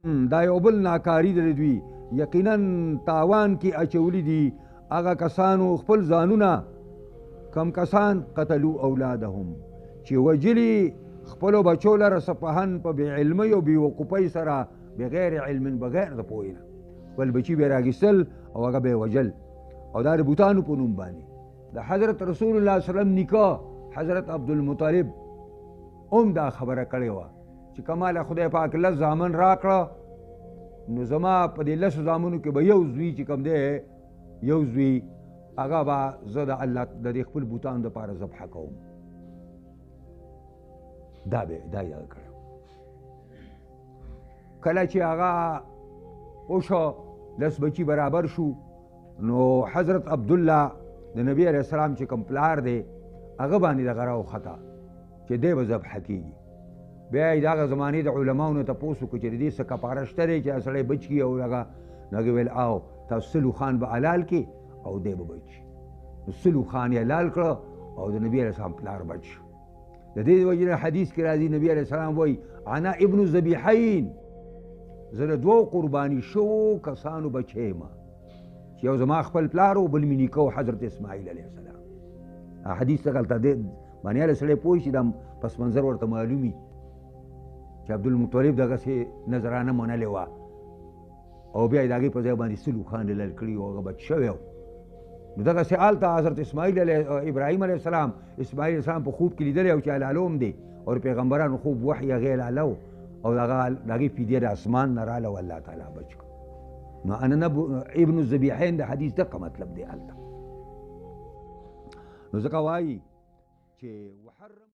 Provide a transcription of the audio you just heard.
دا یو بل ناکاري د دوی یقینا تاوان کې اچولی دي هغه کسانو خپل ځانونه کم کسان قتلوا اولادهم چې وجلي خپلو بچو لره سفهن په بې علمۍ او بې وقوفۍ سره بغیر علم بغیر د پوهې نه خپل بچي به یې راګیستل او هغه به یې وجل او دا د بوتانو په نوم باندې د حضرت رسول الله صلی الله علیه وسلم نیکه حضرت عبدالمطلب هم دا خبره کړې وه چې کماله خدای پاک لس زامن راکړه نو زما په دې لسو زامنو کې به یو زوی چې کوم دی یو زوی هغه به زه د الله د دې خپل بوتانو دپاره ذبحه کوم دا یاد کړی کله چې هغه وشو لس بچي برابر شو نو حضرت عبدالله د نبی علیه السلام چې کوم پلار دی هغه باندې دغه راوخته چې دی به ذبحه کېږي بیا یې د هغه زمانې د علماو نه تپوس وکړو چې د دې څه کفاره شته دی چې سړی بچ کړي او هغه نو هغې ویل او تاسو سلو خان به حلال کړي او دی به بچ نو سلو خان یې حلال کړه او د نبي علیه السلام پلار بچ شو د دې وجې نه حدیث کې راځي نبي علیه السلام وایي انا ابن ذبیحین زه د دوو قرباني شوو کسانو بچی یم چې یو زما خپل پلار و بل مې نیکه و حضرت اسماعیل علیه السلام حدیث څخه هلته دې باندې هله سړی پوه شي دا پس منظر ورته معلوم وي چې عبدالمطلب دغسې نظرانه منلې وه او بیا یې د هغې په ځای باندې سلو خان حلال کړي او هغه بچ شوی و نو دغسې هلته حضرت ابراهیم علیه السلام اسماعیل علیه السلام په خوب کې لیدلی او چې حلالوم دی او پیغمبرانو خوب وحی هغې حلالو او د هغې فدیه د اسمان نه راله او الله تعالی بچ کړو نو انا ابن الذبیحین د حدیث دغه مطلب دی هلته نو ځکه وایي چې وحرم